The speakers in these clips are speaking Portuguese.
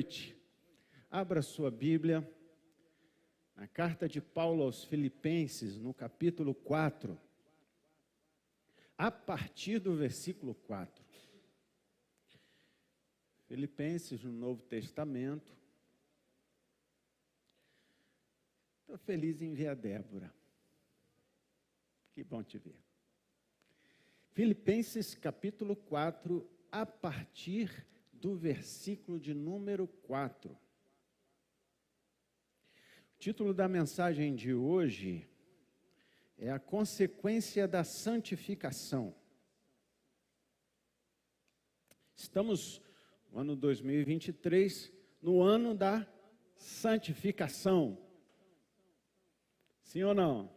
noite. Abra sua Bíblia na carta de Paulo aos Filipenses, no capítulo 4, a partir do versículo 4. Filipenses, no Novo Testamento. Estou feliz em ver a Débora. Que bom te ver. Filipenses, capítulo 4, a partir do versículo de número 4. O título da mensagem de hoje é a consequência da santificação. Estamos no ano 2023, no ano da santificação. Sim ou não?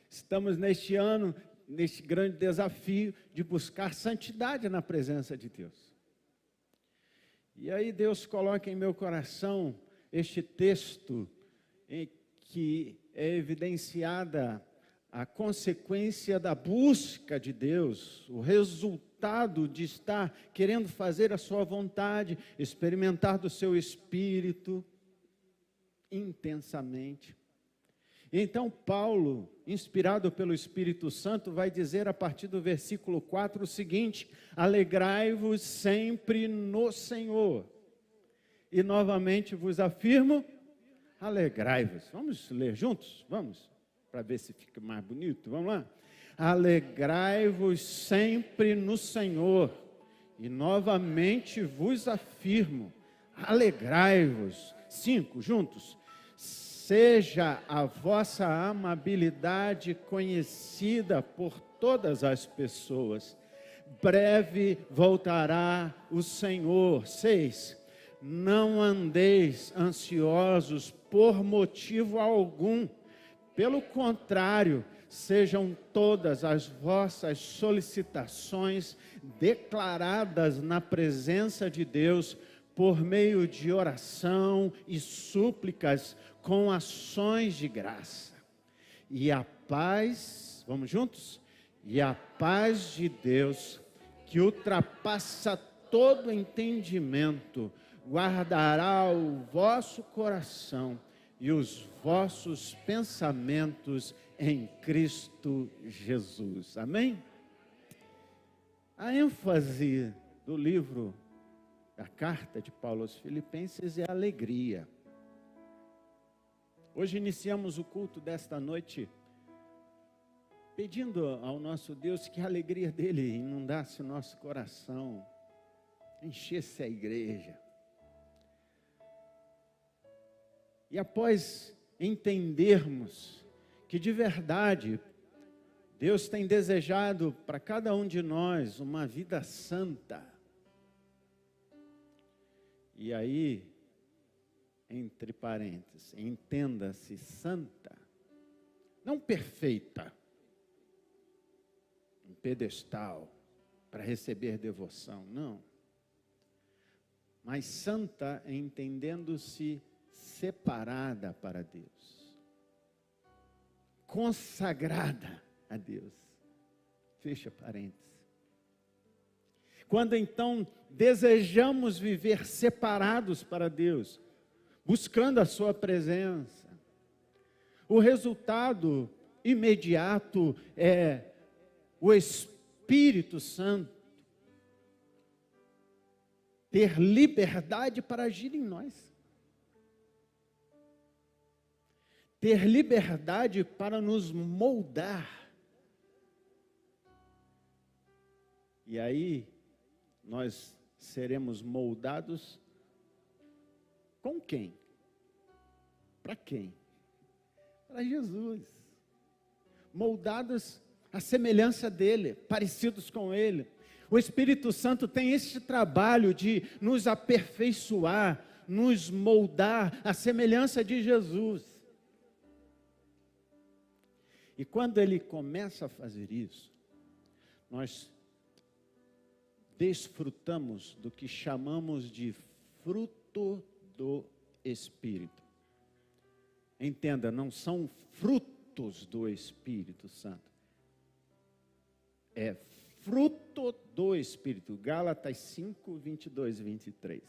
Estamos neste ano, neste grande desafio de buscar santidade na presença de Deus. E aí Deus coloca em meu coração este texto em que é evidenciada a consequência da busca de Deus, o resultado de estar querendo fazer a sua vontade, experimentar do seu Espírito intensamente. Então Paulo, inspirado pelo Espírito Santo, vai dizer a partir do versículo 4 o seguinte: alegrai-vos sempre no Senhor. E novamente vos afirmo, alegrai-vos. Vamos ler juntos? Vamos? Para ver se fica mais bonito. Vamos lá? Alegrai-vos sempre no Senhor. E novamente vos afirmo, alegrai-vos. 5, juntos. Seja a vossa amabilidade conhecida por todas as pessoas. Breve voltará o Senhor. 6. Não andeis ansiosos por motivo algum. Pelo contrário, sejam todas as vossas solicitações declaradas na presença de Deus por meio de oração e súplicas com ações de graça. E a paz, vamos juntos? E a paz de Deus, que ultrapassa todo entendimento, guardará o vosso coração e os vossos pensamentos em Cristo Jesus. Amém? A ênfase do livro, da carta de Paulo aos Filipenses é a alegria. Hoje iniciamos o culto desta noite pedindo ao nosso Deus que a alegria dele inundasse o nosso coração, enchesse a igreja. E após entendermos que de verdade Deus tem desejado para cada um de nós uma vida santa. E aí, entre parênteses, entenda-se santa, não perfeita, um pedestal para receber devoção, não. Mas santa entendendo-se separada para Deus, consagrada a Deus. Fecha parênteses. Quando então desejamos viver separados para Deus, buscando a sua presença, o resultado imediato é o Espírito Santo ter liberdade para agir em nós. Ter liberdade para nos moldar. E aí, nós seremos moldados com quem? Para quem? Para Jesus. Moldados à semelhança dele, parecidos com ele. O Espírito Santo tem este trabalho de nos aperfeiçoar, nos moldar à semelhança de Jesus. E quando ele começa a fazer isso, nós desfrutamos do que chamamos de fruto do Espírito. Entenda, não são frutos do Espírito Santo. É fruto do Espírito. Gálatas 5, 22 e 23.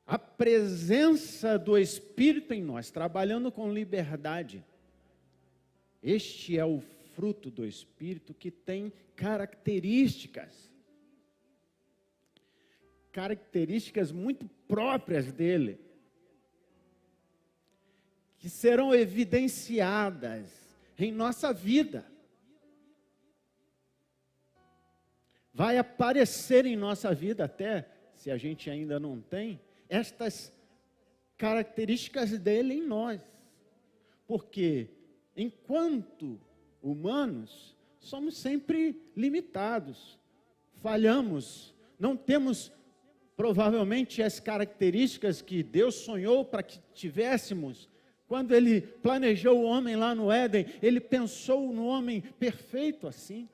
a presença do Espírito em nós, trabalhando com liberdade. Este é o fruto do Espírito que tem características muito próprias dele, que serão evidenciadas em nossa vida. Vai aparecer em nossa vida, até se a gente ainda não tem, estas características dele em nós. Porque, enquanto humanos, somos sempre limitados, falhamos, não temos provavelmente as características que Deus sonhou para que tivéssemos. Quando Ele planejou o homem lá no Éden, Ele pensou no homem perfeito assim.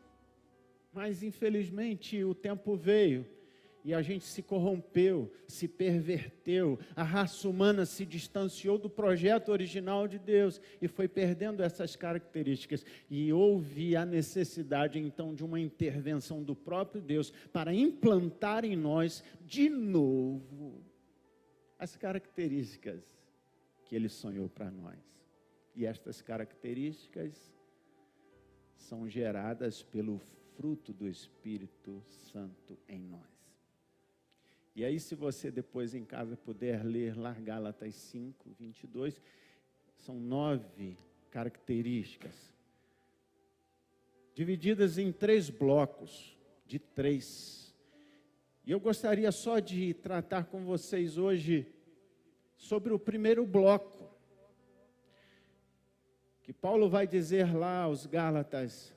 Mas infelizmente o tempo veio e a gente se corrompeu, se perverteu, a raça humana se distanciou do projeto original de Deus e foi perdendo essas características. E houve a necessidade então de uma intervenção do próprio Deus para implantar em nós de novo as características que Ele sonhou para nós. E estas características são geradas pelo fruto do Espírito Santo em nós. E aí, se você depois em casa puder ler lá Gálatas 5, 22, são 9 características, divididas em 3 blocos, de 3. E eu gostaria só de tratar com vocês hoje sobre o primeiro bloco, que Paulo vai dizer lá aos Gálatas,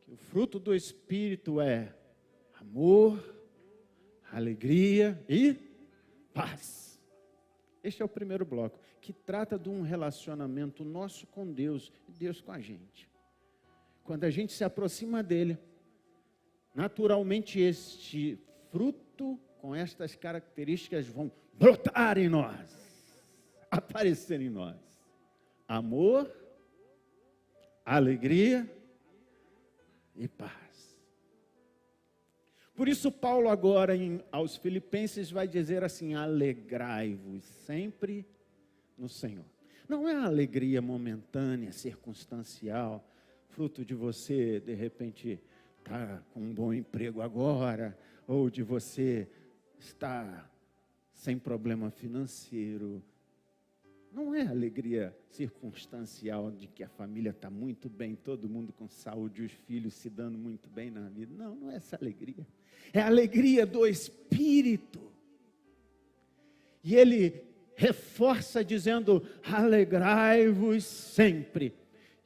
que o fruto do Espírito é amor, alegria e paz. Este é o primeiro bloco, que trata de um relacionamento nosso com Deus e Deus com a gente. Quando a gente se aproxima dele, naturalmente este fruto com estas características vão brotar em nós, aparecer em nós. Amor, alegria e paz. Por isso Paulo agora aos Filipenses vai dizer assim: alegrai-vos sempre no Senhor. Não é a alegria momentânea, circunstancial, fruto de você de repente estar com um bom emprego agora, ou de você estar sem problema financeiro. Não é alegria circunstancial de que a família está muito bem, todo mundo com saúde, os filhos se dando muito bem na vida. Não, não é essa alegria. É a alegria do Espírito. E ele reforça dizendo: alegrai-vos sempre.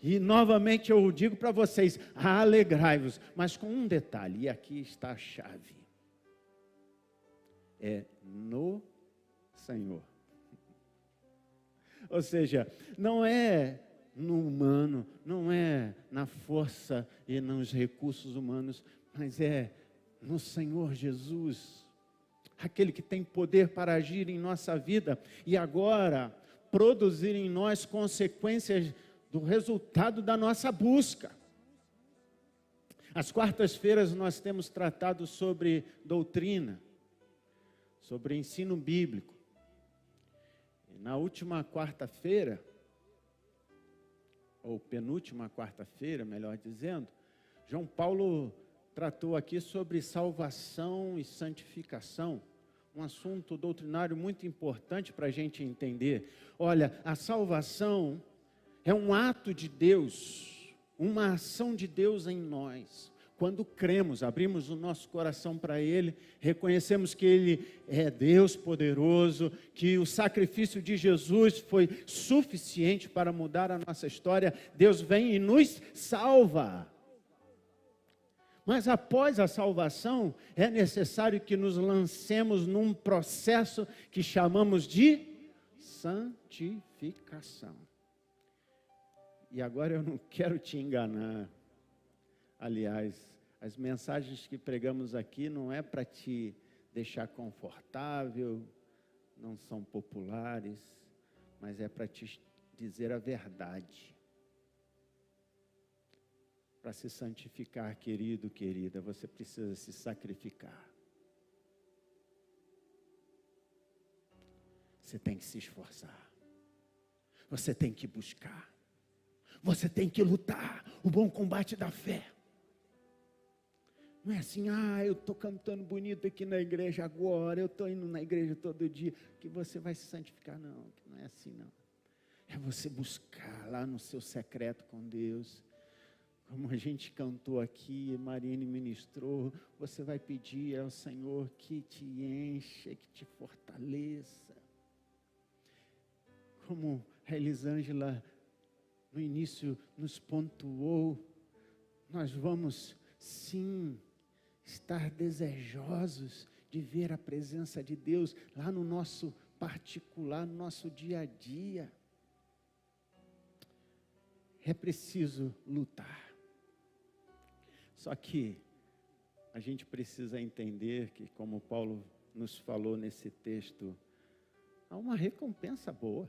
E novamente eu digo para vocês: alegrai-vos, mas com um detalhe, e aqui está a chave. É no Senhor. Ou seja, não é no humano, não é na força e nos recursos humanos, mas é no Senhor Jesus, aquele que tem poder para agir em nossa vida e agora produzir em nós consequências do resultado da nossa busca. Às quartas-feiras nós temos tratado sobre doutrina, sobre ensino bíblico. Na última quarta-feira, ou penúltima quarta-feira, melhor dizendo, João Paulo tratou aqui sobre salvação e santificação, um assunto doutrinário muito importante para a gente entender. Olha, a salvação é um ato de Deus, uma ação de Deus em nós. Quando cremos, abrimos o nosso coração para Ele, reconhecemos que Ele é Deus poderoso, que o sacrifício de Jesus foi suficiente para mudar a nossa história, Deus vem e nos salva. Mas após a salvação, é necessário que nos lancemos num processo que chamamos de santificação. E agora eu não quero te enganar. Aliás, as mensagens que pregamos aqui não é para te deixar confortável, não são populares, mas é para te dizer a verdade. Para se santificar, querido, querida, você precisa se sacrificar. Você tem que se esforçar. Você tem que buscar. Você tem que lutar o bom combate da fé. Não é assim, eu estou cantando bonito aqui na igreja agora, eu estou indo na igreja todo dia, que você vai se santificar. Não, que não é assim não. É você buscar lá no seu secreto com Deus. Como a gente cantou aqui, Marine ministrou, você vai pedir ao Senhor que te encha, que te fortaleça. Como a Elisângela no início nos pontuou, nós vamos sim estar desejosos de ver a presença de Deus lá no nosso particular, no nosso dia a dia. É preciso lutar. Só que a gente precisa entender que, como Paulo nos falou nesse texto, há uma recompensa boa.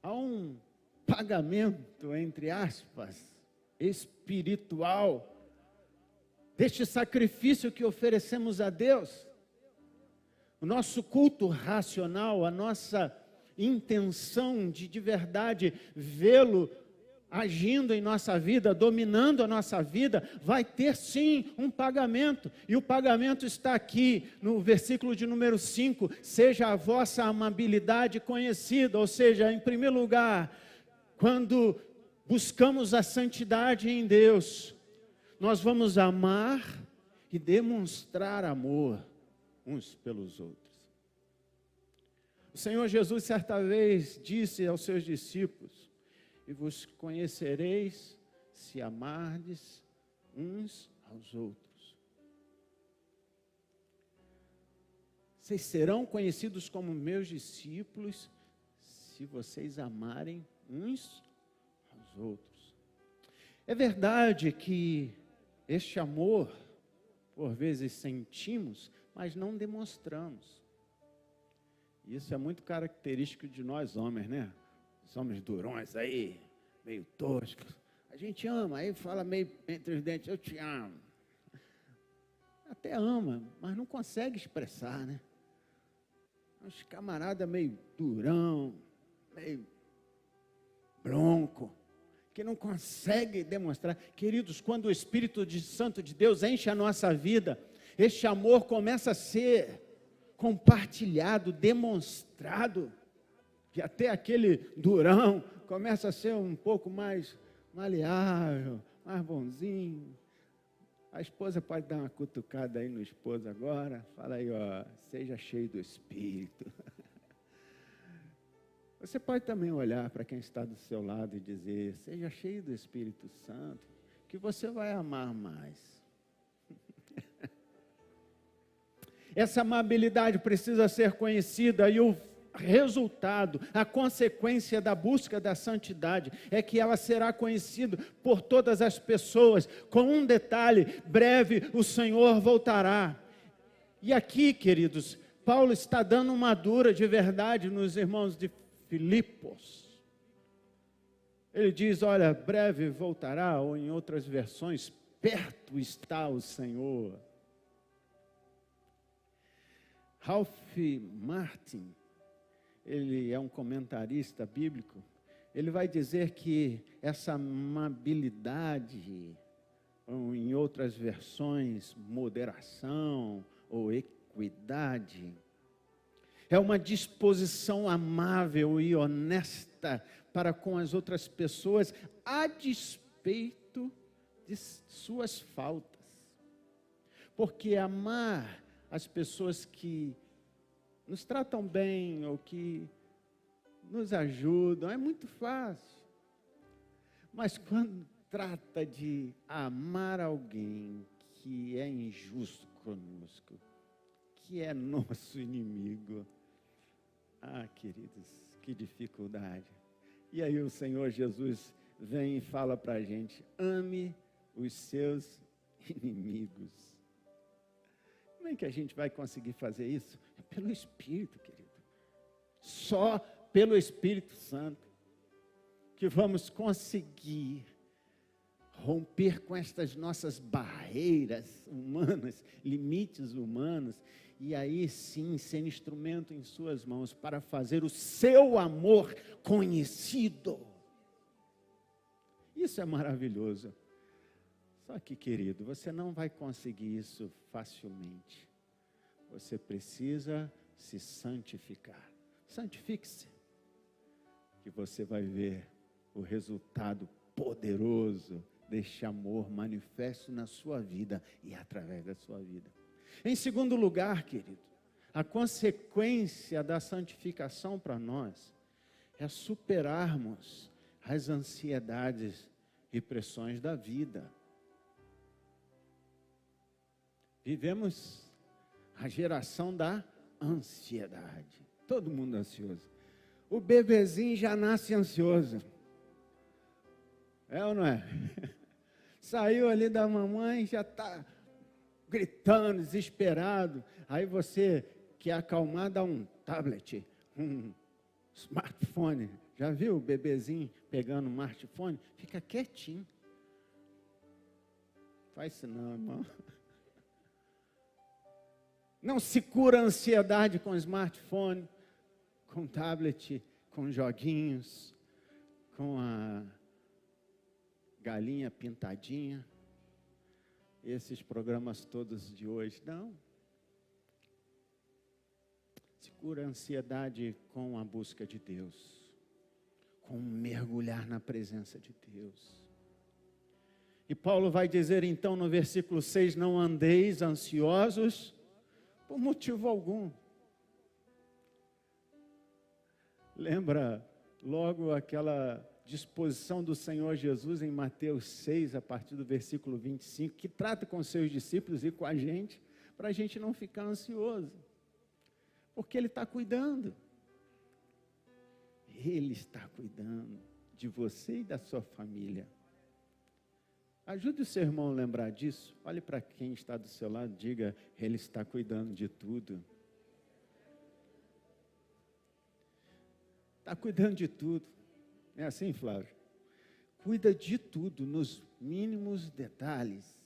Há um pagamento, entre aspas, espiritual, deste sacrifício que oferecemos a Deus. O nosso culto racional, a nossa intenção de verdade vê-lo agindo em nossa vida, dominando a nossa vida, vai ter sim um pagamento, e o pagamento está aqui no versículo de número 5, seja a vossa amabilidade conhecida, ou seja, em primeiro lugar, quando buscamos a santidade em Deus, nós vamos amar e demonstrar amor uns pelos outros. O Senhor Jesus certa vez disse aos seus discípulos, e vos conhecereis se amardes uns aos outros. Vocês serão conhecidos como meus discípulos se vocês amarem uns aos outros. É verdade que este amor, por vezes sentimos, mas não demonstramos. Isso é muito característico de nós homens, né? Os homens durões aí, meio toscos. A gente ama, aí fala meio entre os dentes, eu te amo. Até ama, mas não consegue expressar, né? Uns camarada meio durão, meio bronco, que não consegue demonstrar. Queridos, quando o Espírito Santo de Deus enche a nossa vida, este amor começa a ser compartilhado, demonstrado, que até aquele durão começa a ser um pouco mais maleável, mais bonzinho. A esposa pode dar uma cutucada aí no esposo agora, fala aí, seja cheio do Espírito. Você pode também olhar para quem está do seu lado e dizer, seja cheio do Espírito Santo, que você vai amar mais. Essa amabilidade precisa ser conhecida e o resultado, a consequência da busca da santidade é que ela será conhecida por todas as pessoas. Com um detalhe, breve o Senhor voltará. E aqui, queridos, Paulo está dando uma dura de verdade nos irmãos de Filipos. Ele diz, olha, breve voltará, ou em outras versões, perto está o Senhor. Ralph Martin, ele é um comentarista bíblico, ele vai dizer que essa amabilidade, ou em outras versões, moderação ou equidade, é uma disposição amável e honesta para com as outras pessoas, a despeito de suas faltas. Porque amar as pessoas que nos tratam bem ou que nos ajudam é muito fácil. Mas quando trata de amar alguém que é injusto conosco, que é nosso inimigo, queridos, que dificuldade. E aí o Senhor Jesus vem e fala para a gente, ame os seus inimigos. Como é que a gente vai conseguir fazer isso? É pelo Espírito, querido. Só pelo Espírito Santo que vamos conseguir romper com estas nossas barreiras barreiras humanas, limites humanos, e aí sim ser instrumento em suas mãos para fazer o seu amor conhecido. Isso é maravilhoso. Só que, querido, você não vai conseguir isso facilmente. Você precisa se santificar. Santifique-se, que você vai ver o resultado poderoso deste amor manifesto na sua vida e através da sua vida. Em segundo lugar, querido, a consequência da santificação para nós é superarmos as ansiedades e pressões da vida. Vivemos a geração da ansiedade. Todo mundo ansioso. O bebezinho já nasce ansioso. É ou não é? Saiu ali da mamãe, já está gritando, desesperado. Aí você quer acalmar, dá um tablet, um smartphone. Já viu o bebezinho pegando um smartphone? Fica quietinho. Faz isso não, irmão. Não se cura a ansiedade com smartphone, com tablet, com joguinhos, com a galinha pintadinha, esses programas todos de hoje. Não. Se cura a ansiedade com a busca de Deus, com mergulhar na presença de Deus. E Paulo vai dizer então no versículo 6, não andeis ansiosos por motivo algum. Lembra logo aquela disposição do Senhor Jesus em Mateus 6, a partir do versículo 25, que trata com seus discípulos e com a gente, para a gente não ficar ansioso, porque Ele está cuidando. Ele está cuidando de você e da sua família. Ajude o seu irmão a lembrar disso. Olhe para quem está do seu lado, diga, Ele está cuidando de tudo. Está cuidando de tudo. É assim, Flávio? Cuida de tudo, nos mínimos detalhes.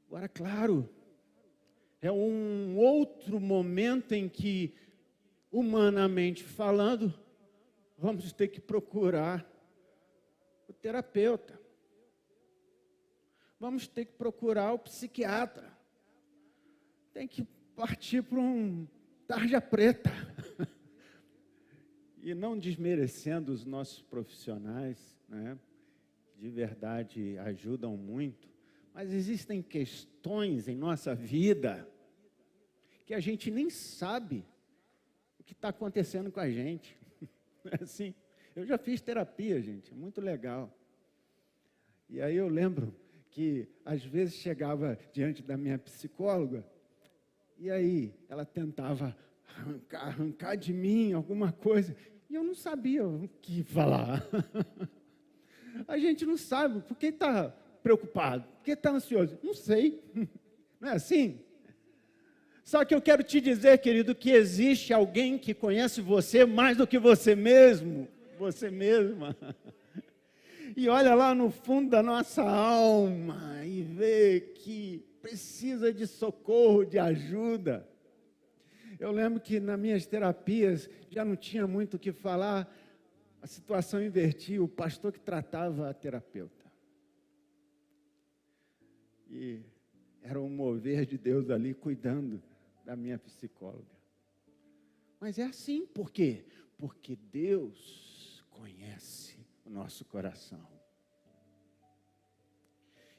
Agora, claro, é um outro momento em que, humanamente falando, vamos ter que procurar o terapeuta. Vamos ter que procurar o psiquiatra. Tem que partir para um tarja preta. E não desmerecendo os nossos profissionais, né, que de verdade ajudam muito, mas existem questões em nossa vida que a gente nem sabe o que está acontecendo com a gente. Assim, eu já fiz terapia, gente, é muito legal. E aí eu lembro que às vezes chegava diante da minha psicóloga, e aí ela tentava arrancar de mim alguma coisa, e eu não sabia o que falar. A gente não sabe, por que está preocupado? Por que está ansioso? Não sei, não é assim? Só que eu quero te dizer, querido, que existe alguém que conhece você mais do que você mesmo, você mesma. E olha lá no fundo da nossa alma e vê que precisa de socorro, de ajuda. Eu lembro que nas minhas terapias já não tinha muito o que falar, a situação invertia, o pastor que tratava a terapeuta. E era um mover de Deus ali cuidando da minha psicóloga. Mas é assim, por quê? Porque Deus conhece o nosso coração.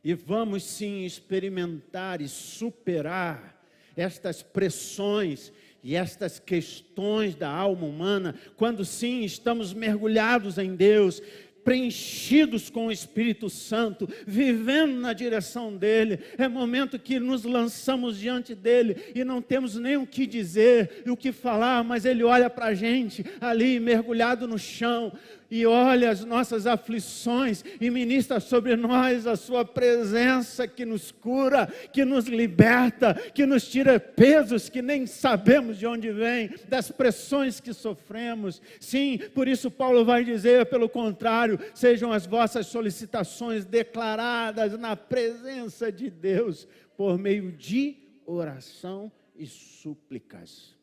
E vamos sim experimentar e superar estas pressões e estas questões da alma humana, quando sim estamos mergulhados em Deus, preenchidos com o Espírito Santo, vivendo na direção dEle. É momento que nos lançamos diante dEle e não temos nem o que dizer e o que falar, mas Ele olha para a gente ali mergulhado no chão e olha as nossas aflições e ministra sobre nós a sua presença que nos cura, que nos liberta, que nos tira pesos que nem sabemos de onde vem, das pressões que sofremos. Sim, por isso Paulo vai dizer, pelo contrário, sejam as vossas solicitações declaradas na presença de Deus, por meio de oração e súplicas.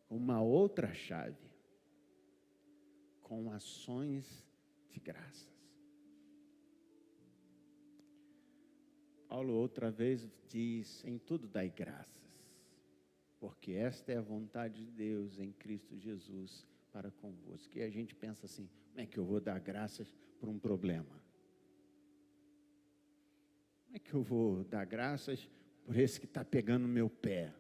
Uma outra chave, com ações de graças. Paulo outra vez diz, em tudo dai graças, porque esta é a vontade de Deus em Cristo Jesus para convosco. E a gente pensa assim, como é que eu vou dar graças por um problema? Como é que eu vou dar graças por esse que está pegando no meu pé?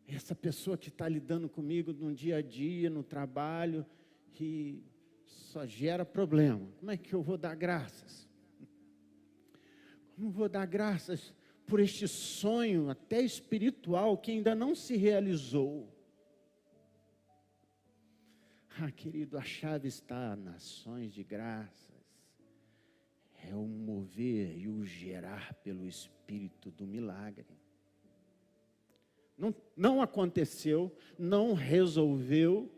Essa pessoa que está lidando comigo no dia a dia, no trabalho, que só gera problema. Como é que eu vou dar graças? Como vou dar graças por este sonho, até espiritual, que ainda não se realizou? Ah, querido, a chave está nas ações de graças. É o mover e o gerar pelo Espírito do milagre. Não aconteceu, não resolveu,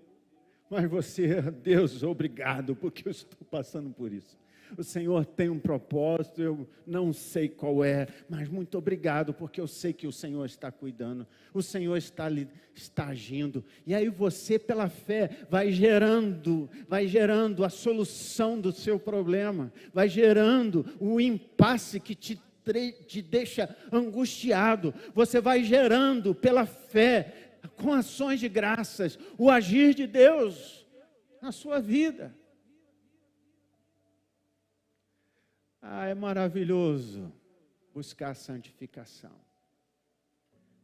mas você, Deus, obrigado, porque eu estou passando por isso. O Senhor tem um propósito, eu não sei qual é, mas muito obrigado, porque eu sei que o Senhor está cuidando, o Senhor está agindo. E aí você, pela fé, vai gerando a solução do seu problema, vai gerando o impasse que te deixa angustiado. Você vai gerando pela fé, com ações de graças, o agir de Deus na sua vida. Ah, é maravilhoso buscar santificação.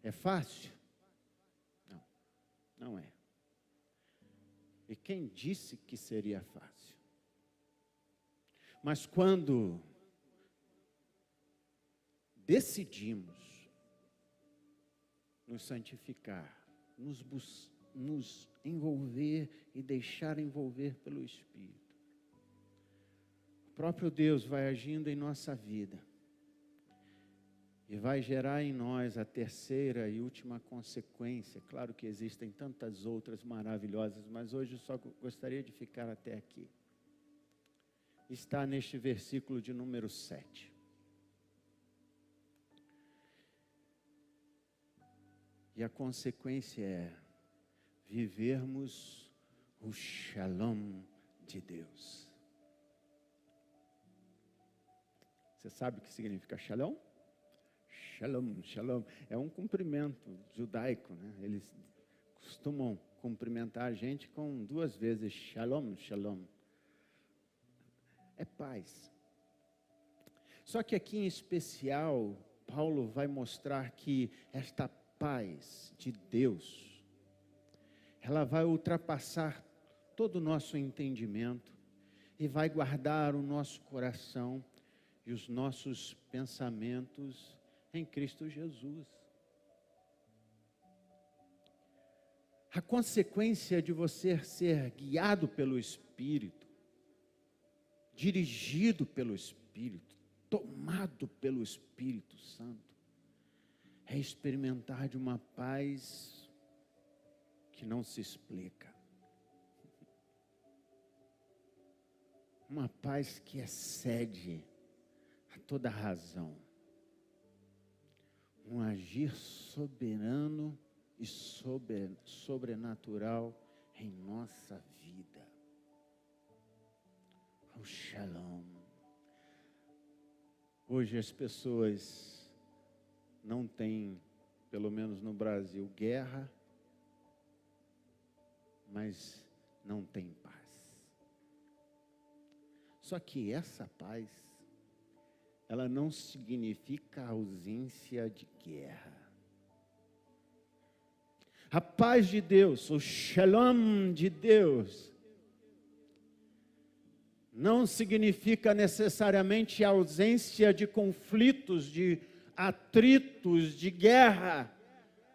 É fácil? Não, não é. E quem disse que seria fácil? Mas quando decidimos nos santificar, nos envolver e deixar envolver pelo Espírito, o próprio Deus vai agindo em nossa vida e vai gerar em nós a terceira e última consequência. Claro que existem tantas outras maravilhosas, mas hoje eu só gostaria de ficar até aqui. Está neste versículo de número 7. E a consequência é vivermos o Shalom de Deus. Você sabe o que significa Shalom? Shalom, Shalom. É um cumprimento judaico, né? Eles costumam cumprimentar a gente com 2 vezes Shalom, Shalom. É paz. Só que aqui em especial, Paulo vai mostrar que esta paz de Deus, ela vai ultrapassar todo o nosso entendimento e vai guardar o nosso coração e os nossos pensamentos em Cristo Jesus. A consequência de você ser guiado pelo Espírito, dirigido pelo Espírito, tomado pelo Espírito Santo, é experimentar de uma paz que não se explica. Uma paz que excede a toda razão. Um agir soberano e sobrenatural em nossa vida. O Shalom. Hoje as pessoas não têm, pelo menos no Brasil, guerra, mas não tem paz. Só que essa paz, ela não significa ausência de guerra. A paz de Deus, o Shalom de Deus, não significa necessariamente ausência de conflitos, de atritos, de guerra.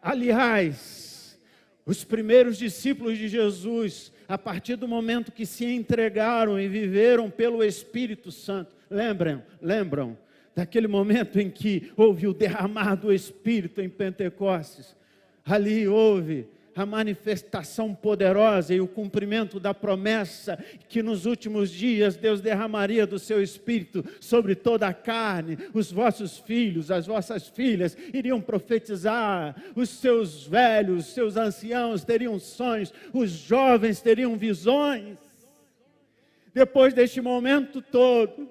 Aliás, os primeiros discípulos de Jesus, a partir do momento que se entregaram e viveram pelo Espírito Santo. Lembram daquele momento em que houve o derramar do Espírito em Pentecostes? Ali houve a manifestação poderosa e o cumprimento da promessa que nos últimos dias Deus derramaria do seu Espírito sobre toda a carne. Os vossos filhos, as vossas filhas iriam profetizar, os seus velhos, os seus anciãos teriam sonhos, os jovens teriam visões. Depois deste momento todo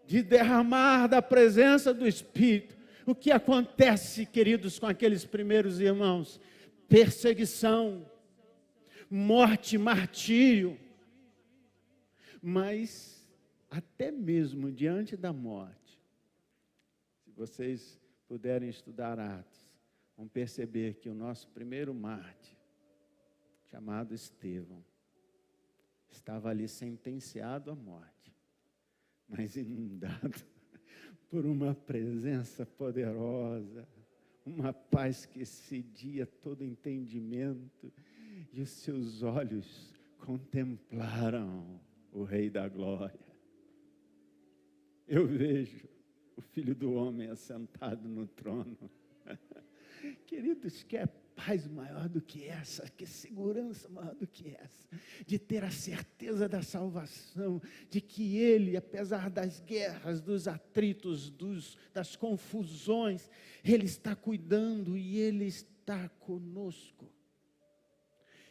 de derramar da presença do Espírito, o que acontece, queridos, com aqueles primeiros irmãos? Perseguição, morte, martírio. Mas até mesmo diante da morte, se vocês puderem estudar Atos, vão perceber que o nosso primeiro mártir, chamado Estevão, estava ali sentenciado à morte, mas inundado por uma presença poderosa, uma paz que excedia todo entendimento, e os seus olhos contemplaram o Rei da Glória. Eu vejo o Filho do Homem assentado no trono. Queridos, que paz maior do que essa, que segurança maior do que essa, de ter a certeza da salvação, de que Ele, apesar das guerras, dos atritos, das confusões, Ele está cuidando e Ele está conosco.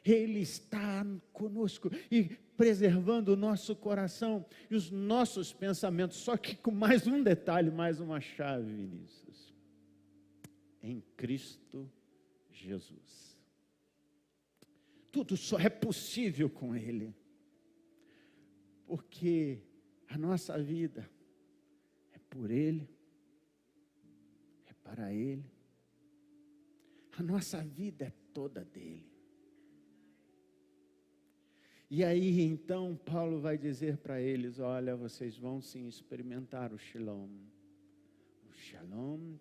Ele está conosco e preservando o nosso coração e os nossos pensamentos, só que com mais um detalhe, mais uma chave, Vinícius. Em Cristo Jesus. Tudo só é possível com Ele, porque a nossa vida é por Ele, é para Ele, a nossa vida é toda dEle. E aí então Paulo vai dizer para eles: olha, vocês vão sim experimentar o shalom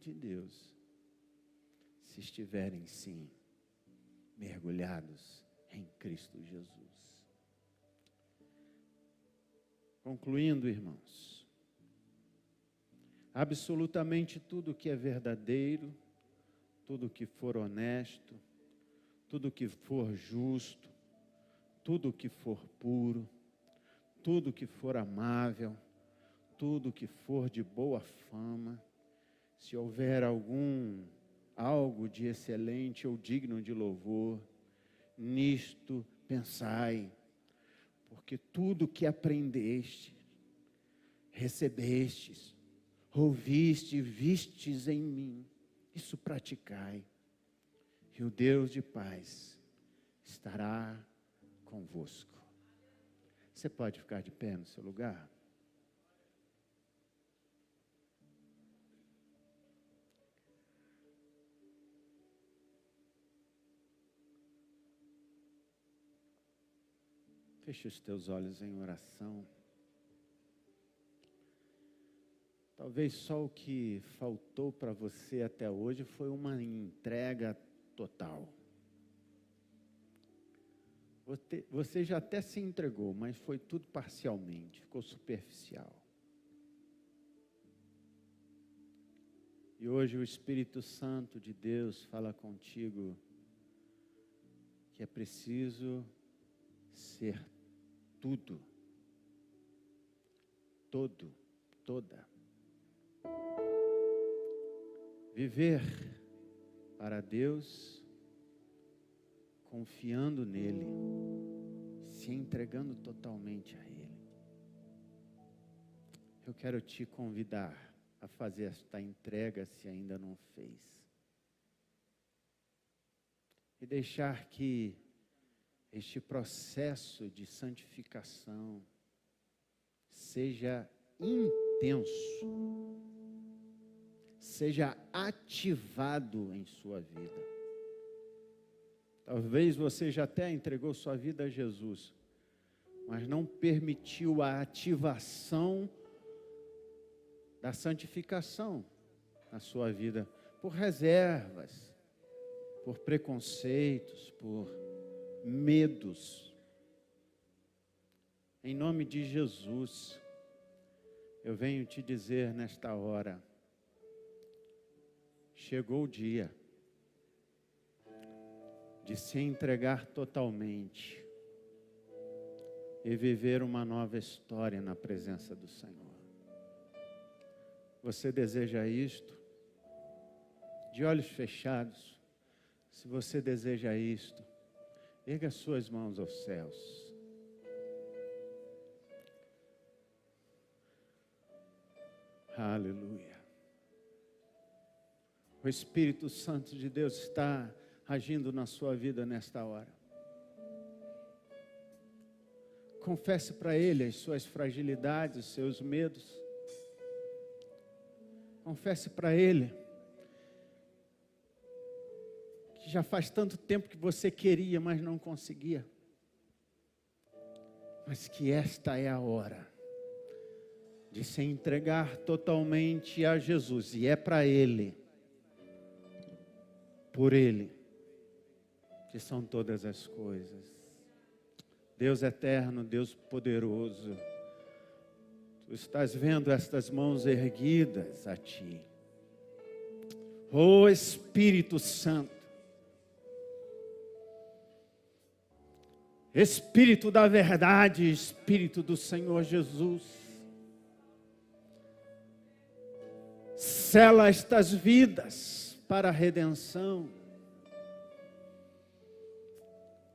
de Deus, se estiverem sim mergulhados em Cristo Jesus. Concluindo, irmãos, absolutamente tudo que é verdadeiro, tudo que for honesto, tudo que for justo, tudo que for puro, tudo que for amável, tudo que for de boa fama, se houver algo de excelente ou digno de louvor, nisto pensai, porque tudo que aprendeste, recebestes, ouviste, vistes em mim, isso praticai, e o Deus de paz estará convosco. Você pode ficar de pé no seu lugar? Feche os teus olhos em oração. Talvez só o que faltou para você até hoje foi uma entrega total. Você já até se entregou, mas foi tudo parcialmente, ficou superficial. E hoje o Espírito Santo de Deus fala contigo que é preciso ser tudo, todo, toda. Viver para Deus, confiando nele, se entregando totalmente a Ele. Eu quero te convidar a fazer esta entrega, se ainda não fez. E deixar que este processo de santificação seja intenso, seja ativado em sua vida. Talvez você já até entregou sua vida a Jesus, mas não permitiu a ativação da santificação na sua vida, por reservas, por preconceitos, por medos. Em nome de Jesus, eu venho te dizer nesta hora, chegou o dia de se entregar totalmente e viver uma nova história na presença do Senhor. Você deseja isto? De olhos fechados, se você deseja isto, erga suas mãos aos céus. Aleluia. O Espírito Santo de Deus está agindo na sua vida nesta hora. Confesse para Ele as suas fragilidades, os seus medos. Confesse para Ele que já faz tanto tempo que você queria, mas não conseguia. Mas que esta é a hora de se entregar totalmente a Jesus. E é para Ele, por Ele, que são todas as coisas. Deus eterno, Deus poderoso, Tu estás vendo estas mãos erguidas a Ti. Ó Espírito Santo, Espírito da verdade, Espírito do Senhor Jesus, sela estas vidas para a redenção.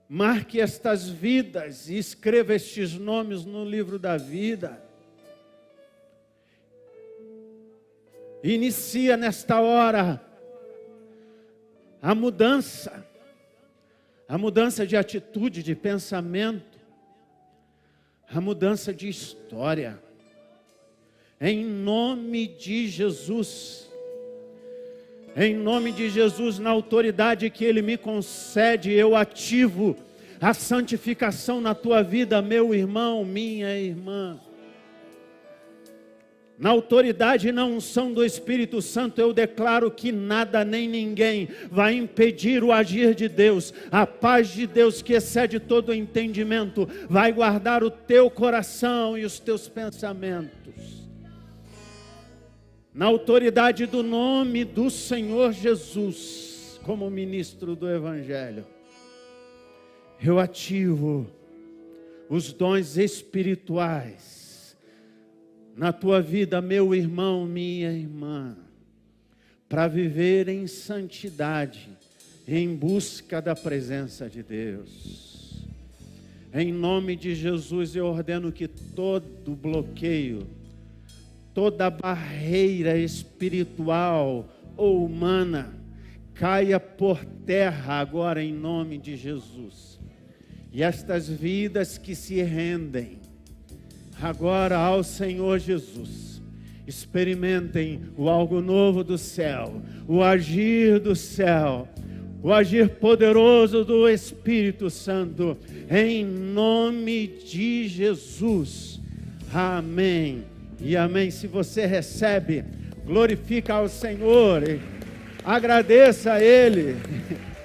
Marque estas vidas e escreva estes nomes no livro da vida. Inicia nesta hora a mudança de atitude, de pensamento, a mudança de história. Em nome de Jesus, em nome de Jesus, na autoridade que Ele me concede, eu ativo a santificação na tua vida, meu irmão, minha irmã. Na autoridade e na unção do Espírito Santo, eu declaro que nada nem ninguém vai impedir o agir de Deus. A paz de Deus, que excede todo o entendimento, vai guardar o teu coração e os teus pensamentos. Na autoridade do nome do Senhor Jesus, como ministro do Evangelho, eu ativo os dons espirituais na tua vida, meu irmão, minha irmã, para viver em santidade, em busca da presença de Deus. Em nome de Jesus, eu ordeno que todo bloqueio, toda barreira espiritual ou humana caia por terra agora em nome de Jesus. E estas vidas que se rendem agora ao Senhor Jesus, experimentem o algo novo do céu, o agir do céu, o agir poderoso do Espírito Santo, em nome de Jesus. Amém e amém. Se você recebe, glorifica ao Senhor, agradeça a Ele.